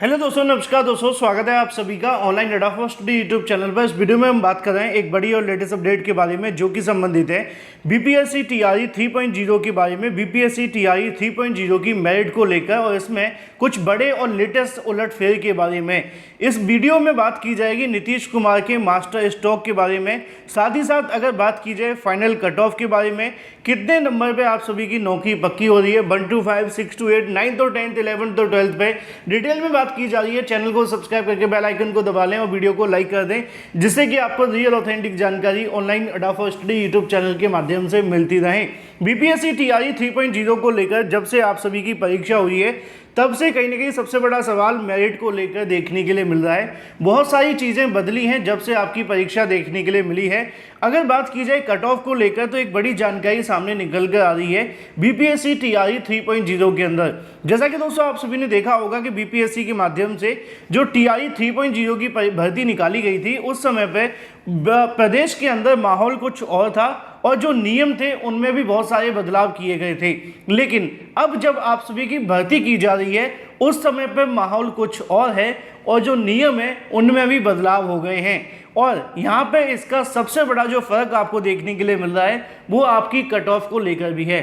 Hello दोस्तों, नमस्कार दोस्तों, स्वागत है आप सभी का online data for study YouTube channel पर। इस वीडियो में हम बात कर रहे हैं एक बड़ी और लेटेस्ट अपडेट के बारे में जो कि संबंधित है बीपीएससी टीआरई 3.0 के बारे में। बीपीएससी टीआरई 3.0 की मेरिट को लेकर और इसमें कुछ बड़े और लेटेस्ट उलटफेर के बारे में इस वीडियो में बात की जाएगी। नीतीश कुमार के मास्टर स्ट्रोक के बारे में, साथ ही साथ अगर बात की जाए फाइनल कट ऑफ के बारे में, कितने नंबर पे आप सभी की नौकरी पक्की हो रही है 1 to 5, 6 to 8, 9th और 10th, 11th और 12th पे डिटेल में बात की जा रही है। चैनल को सब्सक्राइब करके बेल आइकन को दबा लें और वीडियो को लाइक कर दें, जिससे कि आपको रियल ऑथेंटिक जानकारी online data for study YouTube channel के माध्यम से मिलती रहे। बीपीएससी टीआरई 3.0 को लेकर जब से आप सभी की परीक्षा हुई है तब से कहीं ना कहीं सबसे बड़ा सवाल मेरिट को लेकर देखने के लिए मिल रहा है। बहुत सारी चीज़ें बदली हैं जब से आपकी परीक्षा देखने के लिए मिली है। अगर बात की जाए कट ऑफ को लेकर तो एक बड़ी जानकारी सामने निकल कर आ रही है बीपीएससी टीआरई 3.0 के अंदर। जैसा कि दोस्तों आप सभी ने देखा होगा कि बीपीएससी के माध्यम से जो टीआरई 3.0 की भर्ती निकाली गई थी उस समय पे प्रदेश के अंदर माहौल कुछ और था और जो नियम थे उनमें भी बहुत सारे बदलाव किए गए थे। लेकिन अब जब आप सभी की भर्ती की जा रही है उस समय पर माहौल कुछ और है और जो नियम है उनमें भी बदलाव हो गए हैं। और यहाँ पे इसका सबसे बड़ा जो फर्क आपको देखने के लिए मिल रहा है वो आपकी कट ऑफ को लेकर भी है।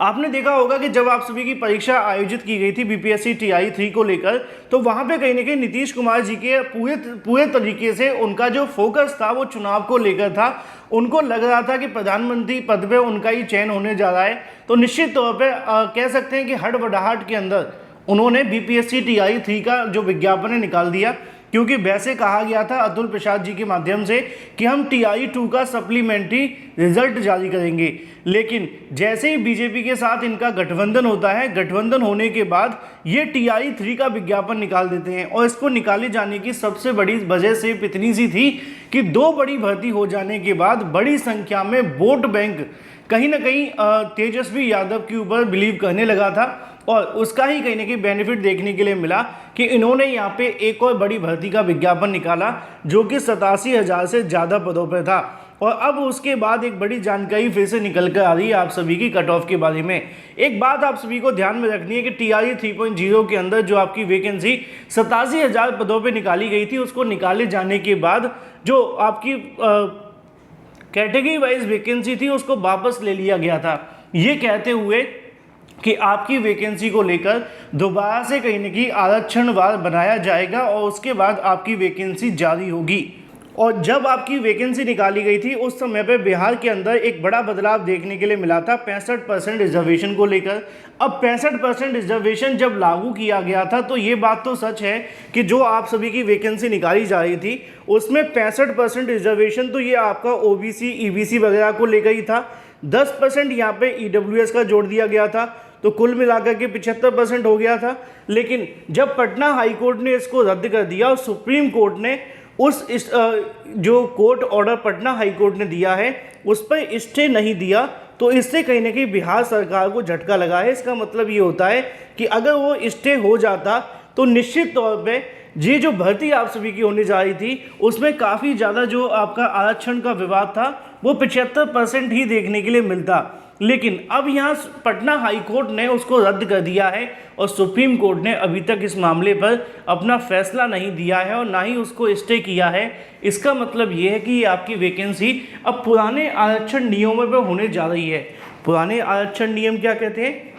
आपने देखा होगा कि जब आप सभी की परीक्षा आयोजित की गई थी बीपीएससी टीआरई 3 को लेकर, तो वहां पे कहीं ना कहीं नीतीश कुमार जी के पूरे तरीके से उनका जो फोकस था वो चुनाव को लेकर था। उनको लग रहा था कि प्रधानमंत्री पद पे उनका ही चयन होने जा रहा है। तो निश्चित तौर पर कह सकते हैं कि हड़बड़ाहट के अंदर उन्होंने बीपीएससी टीआरई 3 का जो विज्ञापन निकाल दिया, क्योंकि वैसे कहा गया था अतुल प्रसाद जी के माध्यम से कि हम टीआरई 2 का सप्लीमेंट्री रिजल्ट जारी करेंगे। लेकिन जैसे ही बीजेपी के साथ इनका गठबंधन होता है, गठबंधन होने के बाद ये टीआरई 3 का विज्ञापन निकाल देते हैं। और इसको निकाले जाने की सबसे बड़ी वजह सिर्फ इतनी सी थी कि 2 बड़ी भर्ती हो जाने के बाद बड़ी संख्या में वोट बैंक कहीं ना कहीं तेजस्वी यादव के ऊपर बिलीव करने लगा था। और उसका ही कहीं ना कहीं बेनिफिट देखने के लिए मिला कि इन्होंने यहाँ पे एक और बड़ी भर्ती का विज्ञापन निकाला जो कि 87,000 से ज़्यादा पदों पर था। और अब उसके बाद एक बड़ी जानकारी फिर से निकल कर आ रही है आप सभी की कट ऑफ के बारे में। एक बात आप सभी को ध्यान में रखनी है कि टीआरई 3.0 के अंदर जो आपकी वैकेंसी 87,000 पदों पर निकाली गई थी, उसको निकाले जाने के बाद जो आपकी कैटेगरी वाइज वैकेंसी थी उसको वापस ले लिया गया था, ये कहते हुए कि आपकी वैकेंसी को लेकर दोबारा से कहीं ना कहीं आरक्षणवार बनाया जाएगा और उसके बाद आपकी वैकेंसी जारी होगी। और जब आपकी वैकेंसी निकाली गई थी उस समय पे बिहार के अंदर एक बड़ा बदलाव देखने के लिए मिला था 65% रिजर्वेशन को लेकर। अब 65% रिजर्वेशन जब लागू किया गया था तो ये बात तो सच है कि जो आप सभी की वैकेंसी निकाली जा रही थी उसमें 65% रिजर्वेशन तो ये आपका ओबीसी ईबीसी वगैरह को लेकर ही था। 10% यहाँ पे ईडब्ल्यूएस का जोड़ दिया गया था, तो कुल मिलाकर के 75% हो गया था। लेकिन जब पटना हाई कोर्ट ने इसको रद्द कर दिया और सुप्रीम कोर्ट ने जो court order Patna high court ने दिया है उस पर स्टे नहीं दिया, तो इससे कहीं ना कहीं बिहार सरकार को झटका लगा है। इसका मतलब ये होता है कि अगर वो स्टे हो जाता तो निश्चित तौर पे ये जो भर्ती आप सभी की होने जा रही थी उसमें काफ़ी ज़्यादा जो आपका आरक्षण का विवाद था वो 75% ही देखने के लिए मिलता। लेकिन अब यहाँ पटना हाई कोर्ट ने उसको रद्द कर दिया है और सुप्रीम कोर्ट ने अभी तक इस मामले पर अपना फैसला नहीं दिया है और ना ही उसको स्टे किया है। इसका मतलब ये है कि ये आपकी वैकेंसी अब पुराने आरक्षण नियमों पर होने जा रही है। पुराने आरक्षण नियम क्या कहते हैं?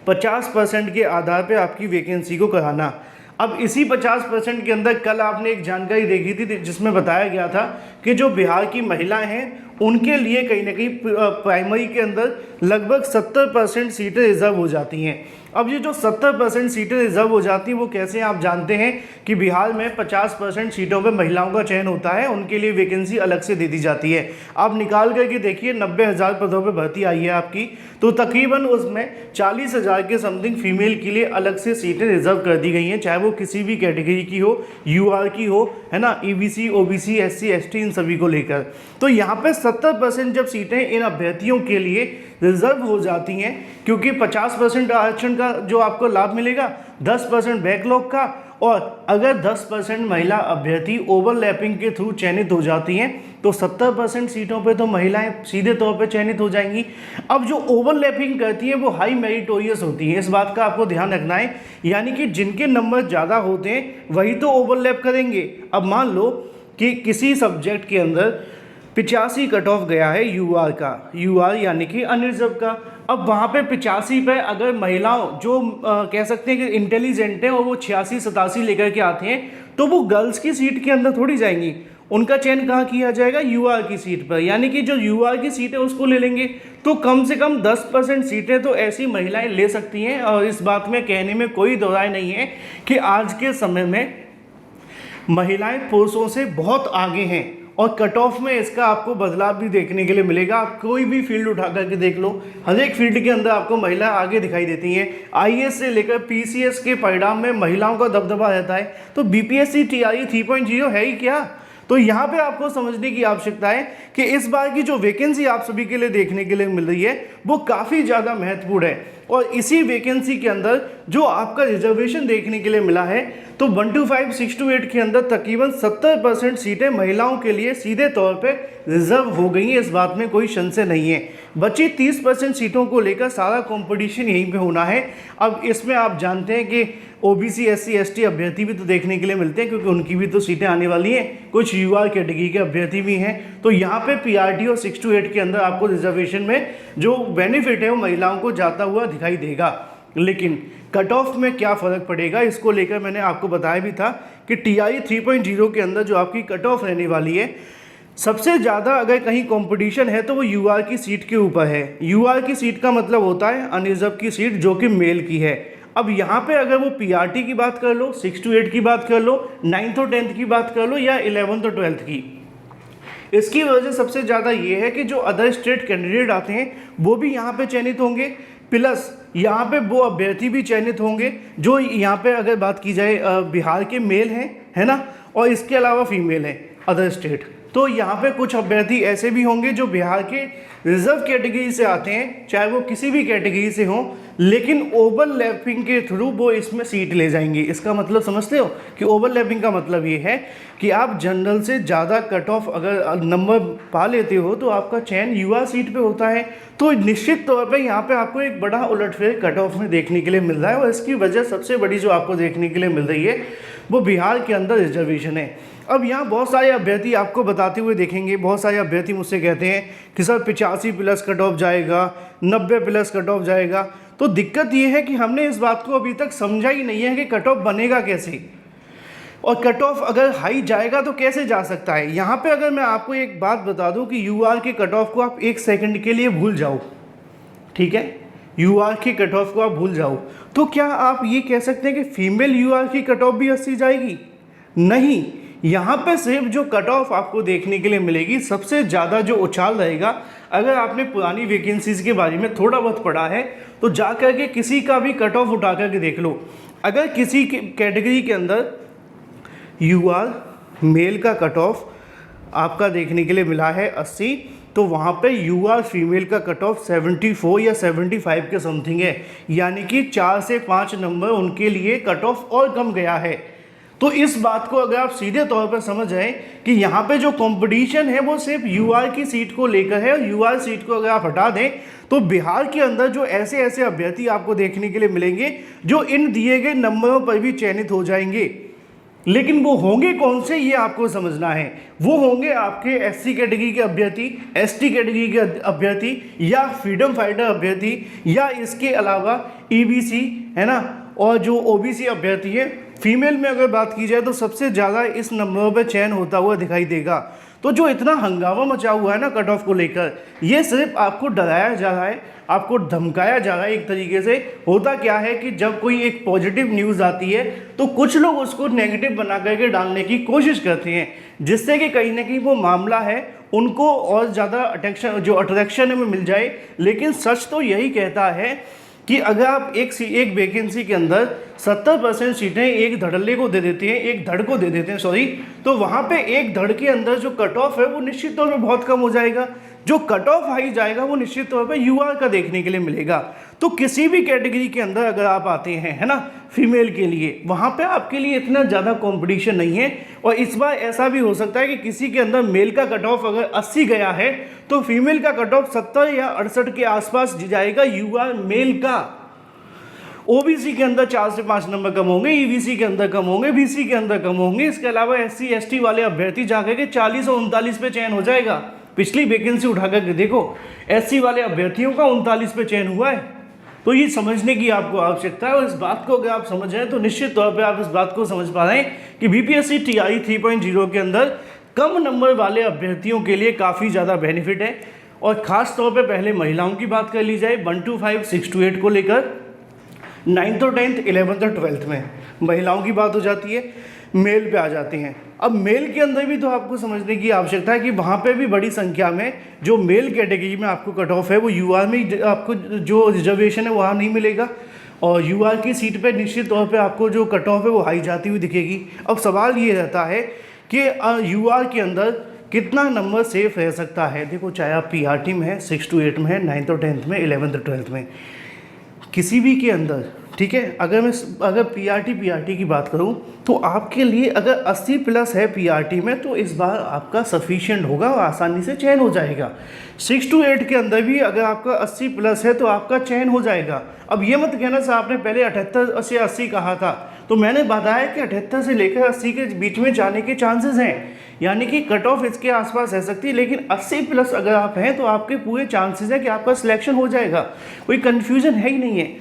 50% के आधार पर आपकी वैकेंसी को कराना। अब इसी 50% के अंदर कल आपने एक जानकारी देखी थी जिसमें बताया गया था कि जो बिहार की महिलाएं हैं उनके लिए कहीं ना कहीं प्राइमरी के अंदर लगभग 70% सीटें रिजर्व हो जाती हैं। अब ये जो 70% सीटें रिजर्व हो जाती हैं वो कैसे आप जानते हैं कि बिहार में 50% सीटों पे महिलाओं का चयन होता है, उनके लिए वैकेंसी अलग से दे दी जाती है। आप निकाल करके देखिए 90,000 पदों पे भर्ती आई है आपकी, तो तकरीबन उसमें 40,000 के समथिंग फीमेल के लिए अलग से सीटें रिजर्व कर दी गई हैं, चाहे वो किसी भी कैटेगरी की हो, यूआर की हो, है ना, ईबीसी ओबीसी एससी एसटी इन सभी को लेकर। तो यहाँ पे 70% जब सीटें इन अभ्यर्थियों के लिए रिजर्व हो जाती हैं, क्योंकि 50% आरक्षण का जो आपको लाभ मिलेगा, 10% बैकलॉग का, और अगर 10% महिला अभ्यर्थी ओवरलैपिंग के थ्रू चयनित हो जाती हैं तो 70% सीटों पे तो महिलाएं सीधे तौर पे चयनित हो जाएंगी। अब जो ओवरलैपिंग करती है वो हाई मेरिटोरियस होती है, इस बात का आपको ध्यान रखना है, यानी कि जिनके नंबर ज़्यादा होते हैं वही तो ओवरलैप करेंगे। अब मान लो कि किसी सब्जेक्ट के अंदर 85 कट ऑफ गया है यूआर का, यूआर यानी कि अनरिजर्व का। अब वहाँ पे 85 पे अगर महिलाओं जो कह सकते हैं कि इंटेलिजेंट हैं और वो 86-87 लेकर के आते हैं तो वो गर्ल्स की सीट के अंदर थोड़ी जाएंगी, उनका चयन कहाँ किया जाएगा, यूआर की सीट पर, यानी कि जो यूआर की सीट है उसको ले लेंगे। तो कम से कम 10% सीटें तो ऐसी महिलाएं ले सकती हैं, और इस बात में कहने में कोई दो राय नहीं है कि आज के समय में महिलाएं पुरुषों से बहुत आगे हैं, और कट ऑफ में इसका आपको बदलाव भी देखने के लिए मिलेगा। आप कोई भी फील्ड उठा करके देख लो, हर एक फील्ड के अंदर आपको महिला आगे दिखाई देती हैं। आईएएस से लेकर पीसीएस के परिणाम में महिलाओं का दबदबा रहता है, तो बीपीएससी टीआरई 3.0 है ही क्या। तो यहाँ पे आपको समझने की आवश्यकता है कि इस बार की जो वैकेंसी आप सभी के लिए देखने के लिए मिल रही है वो काफ़ी ज़्यादा महत्वपूर्ण है, और इसी वैकेंसी के अंदर जो आपका रिजर्वेशन देखने के लिए मिला है तो 125, 6 to 8 के अंदर तकरीबन 70% सीटें महिलाओं के लिए सीधे तौर पे रिजर्व हो गई हैं, इस बात में कोई संशय नहीं है। बची 30% सीटों को लेकर सारा कंपटीशन यहीं पे होना है। अब इसमें आप जानते हैं कि ओबीसी, एससी, एसटी अभ्यर्थी भी तो देखने के लिए मिलते हैं, क्योंकि उनकी भी तो सीटें आने वाली हैं, कुछ यूआर कैटेगरी के अभ्यर्थी भी हैं। तो यहाँ पे पीआरटी और 6 to 8 के अंदर आपको रिजर्वेशन में जो बेनिफिट है वो महिलाओं को जाता हुआ दिखाई देगा। लेकिन कट ऑफ में क्या फ़र्क पड़ेगा, इसको लेकर मैंने आपको बताया भी था कि टीआरई 3.0 के अंदर जो आपकी कट ऑफ रहने वाली है, सबसे ज़्यादा अगर कहीं कंपटीशन है तो वो यूआर की सीट के ऊपर है। यूआर की सीट का मतलब होता है अनरिजर्व की सीट, जो कि मेल की है। अब यहाँ पे अगर वो पीआरटी की बात कर लो, 6 to 8 की बात कर लो, 9th और 10th की बात कर लो, या 11th और 12th की, इसकी वजह सबसे ज़्यादा ये है कि जो अदर स्टेट कैंडिडेट आते हैं वो भी यहाँ पे चयनित होंगे, प्लस यहाँ पे वो अभ्यर्थी भी चयनित होंगे जो यहाँ पे अगर बात की जाए बिहार के मेल हैं, है ना, और इसके अलावा फीमेल हैं अदर स्टेट। तो यहाँ पे कुछ अभ्यर्थी ऐसे भी होंगे जो बिहार के रिजर्व कैटेगरी से आते हैं, चाहे वो किसी भी कैटेगरी से हों, लेकिन ओवरलैपिंग के थ्रू वो इसमें सीट ले जाएंगे। इसका मतलब समझते हो कि ओवरलैपिंग का मतलब ये है कि आप जनरल से ज़्यादा कट ऑफ अगर नंबर पा लेते हो तो आपका चयन युवा सीट पे होता है। तो निश्चित तौर पे यहाँ पे आपको एक बड़ा उलटफेर कट ऑफ में देखने के लिए मिल रहा है, और इसकी वजह सबसे बड़ी जो आपको देखने के लिए मिल रही है वो बिहार के अंदर रिजर्वेशन है। अब यहाँ बहुत सारे अभ्यर्थी आपको बताते हुए देखेंगे, बहुत सारे अभ्यर्थी मुझसे कहते हैं कि सर 85+ कट ऑफ जाएगा, 90+ कट ऑफ जाएगा। तो दिक्कत ये है कि हमने इस बात को अभी तक समझा ही नहीं है कि कट ऑफ बनेगा कैसे, और कट ऑफ अगर हाई जाएगा तो कैसे जा सकता है। यहाँ पे अगर मैं आपको एक बात बता दूँ कि यूआर के कट ऑफ को आप 1 सेकंड के लिए भूल जाओ, ठीक है, यूआर की कट ऑफ को आप भूल जाओ, तो क्या आप ये कह सकते हैं कि फीमेल यूआर की कट ऑफ भी 80 जाएगी? नहीं, यहाँ पे सिर्फ जो कट ऑफ आपको देखने के लिए मिलेगी, सबसे ज़्यादा जो उछाल रहेगा, अगर आपने पुरानी वैकेंसीज़ के बारे में थोड़ा बहुत पढ़ा है तो जा कर के किसी का भी कट ऑफ उठा करके देख लो। अगर किसी कैटेगरी के अंदर यूआर मेल का कट ऑफ आपका देखने के लिए मिला है 80, तो वहाँ पे यूआर फीमेल का कट ऑफ 74 या 75 के समथिंग है, यानी कि 4 से 5 नंबर उनके लिए कट ऑफ और कम गया है। तो इस बात को अगर आप सीधे तौर पर समझ जाएं कि यहाँ पे जो कंपटीशन है वो सिर्फ यूआर की सीट को लेकर है, और यूआर सीट को अगर आप हटा दें तो बिहार के अंदर जो ऐसे ऐसे अभ्यर्थी आपको देखने के लिए मिलेंगे जो इन दिए गए नंबरों पर भी चयनित हो जाएंगे। लेकिन वो होंगे कौन से, ये आपको समझना है। वो होंगे आपके एससी कैटेगरी के अभ्यर्थी, एसटी कैटेगरी के अभ्यर्थी, या फ्रीडम फाइटर अभ्यर्थी, या इसके अलावा ईबीसी, है ना, और जो ओबीसी अभ्यर्थी है। फीमेल में अगर बात की जाए तो सबसे ज़्यादा इस नंबरों पर चयन होता हुआ दिखाई देगा। तो जो इतना हंगामा मचा हुआ है ना कट ऑफ को लेकर, ये सिर्फ आपको डराया जा रहा है, आपको धमकाया जा रहा है एक तरीके से। होता क्या है कि जब कोई एक पॉजिटिव न्यूज़ आती है तो कुछ लोग उसको नेगेटिव बना करके डालने की कोशिश करते हैं, जिससे कि कहीं ना कहीं वो मामला है उनको और ज़्यादा अट्रैक्शन में मिल जाए। लेकिन सच तो यही कहता है कि अगर आप एक वैकेंसी के अंदर 70% सीटें एक धड़ल्ले को दे देते हैं, एक धड़ को दे देते हैं सॉरी, तो वहाँ पे एक धड़ के अंदर जो कट ऑफ है वो निश्चित तौर पे बहुत कम हो जाएगा। जो कट ऑफ हाई जाएगा वो निश्चित तौर पे यूआर का देखने के लिए मिलेगा। तो किसी भी कैटेगरी के अंदर अगर आप आते हैं, है ना, फीमेल के लिए, वहाँ पे आपके लिए इतना ज़्यादा कंपटीशन नहीं है। और इस बार ऐसा भी हो सकता है कि किसी के अंदर मेल का कट ऑफ अगर 80 गया है तो फीमेल का कट ऑफ 70 या 68 के आसपास जाएगा यूआर मेल का। ओबीसी के अंदर 4 से 5 नंबर कम होंगे, ईबीसी के अंदर कम होंगे, बीसी के अंदर कम होंगे। इसके अलावा एससी एसटी वाले अभ्यर्थी जाकर के 40 और 39 पे चयन हो जाएगा। पिछली वैकेंसी उठा करके देखो, एससी वाले अभ्यर्थियों का 39 पे चयन हुआ है। तो ये समझने की आपको आवश्यकता है, और इस बात को अगर आप समझ रहे हैं तो निश्चित तौर पर आप इस बात को समझ पा रहे हैं कि बीपीएससी टीआई 3.0 के अंदर कम नंबर वाले अभ्यर्थियों के लिए काफ़ी ज़्यादा बेनिफिट है। और ख़ास तौर पे पहले महिलाओं की बात कर ली जाए, 1 to 5, 6 to 8 को लेकर, 9th और 10th, 11th और 12th में महिलाओं की बात हो जाती है, मेल पे आ जाते हैं। अब मेल के अंदर भी तो आपको समझने की आवश्यकता है कि वहाँ पे भी बड़ी संख्या में जो मेल कैटेगरी में आपको कट ऑफ है वो यूआर में आपको जो रिजर्वेशन है वहाँ नहीं मिलेगा, और यूआर की सीट पे निश्चित तौर पे आपको जो कट ऑफ है वो हाई जाती हुई दिखेगी। अब सवाल ये रहता है कि यूआर के अंदर कितना नंबर सेफ रह सकता है। देखो, चाहे आप पीआरटी में है, 6 to 8 में है, 9th और 10th में, 11th और 12th में, किसी भी के अंदर, ठीक है। अगर पीआरटी की बात करूं तो आपके लिए अगर 80 प्लस है पीआरटी में तो इस बार आपका सफिशिएंट होगा और आसानी से चयन हो जाएगा। 6 to 8 के अंदर भी अगर आपका 80 प्लस है तो आपका चयन हो जाएगा। अब ये मत कहना सर आपने पहले 78 से 80 कहा था, तो मैंने बताया कि 78 से लेकर 80 के बीच में जाने के चांसेस हैं, यानी कि कट ऑफ इसके आसपास रह सकती है। लेकिन 80 प्लस अगर आप हैं तो आपके पूरे चांसेस है कि आपका सिलेक्शन हो जाएगा, कोई कन्फ्यूजन है ही नहीं है।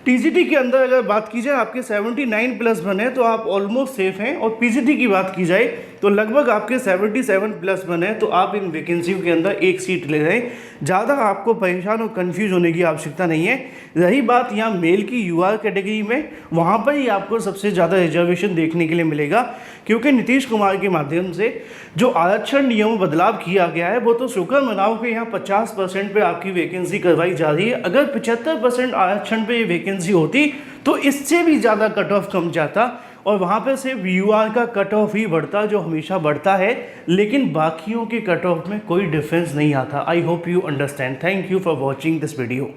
टीजीटी के अंदर अगर बात की जाए आपके 79 प्लस बने तो आप ऑलमोस्ट सेफ हैं, और पीजीटी की बात की जाए तो लगभग आपके 77 प्लस बने तो आप इन वैकेंसियों के अंदर एक सीट ले रहे हैं। ज़्यादा आपको परेशान और कंफ्यूज होने की आवश्यकता नहीं है। रही बात यहाँ मेल की यूआर कैटेगरी में, वहाँ पर ही आपको सबसे ज़्यादा रिजर्वेशन देखने के लिए मिलेगा, क्योंकि नीतीश कुमार के माध्यम से जो आरक्षण नियम में बदलाव किया गया है वो तो शुक्र मनाओ कि यहाँ 50% पे आपकी वैकेंसी करवाई जा रही है। अगर 75% आरक्षण पे ये वैकेंसी होती तो इससे भी ज़्यादा कट ऑफ कम जाता, और वहाँ पे सिर्फ यूआर का कट ऑफ ही बढ़ता जो हमेशा बढ़ता है, लेकिन बाकियों के कट ऑफ में कोई डिफरेंस नहीं आता। I hope you understand. Thank you for watching this video.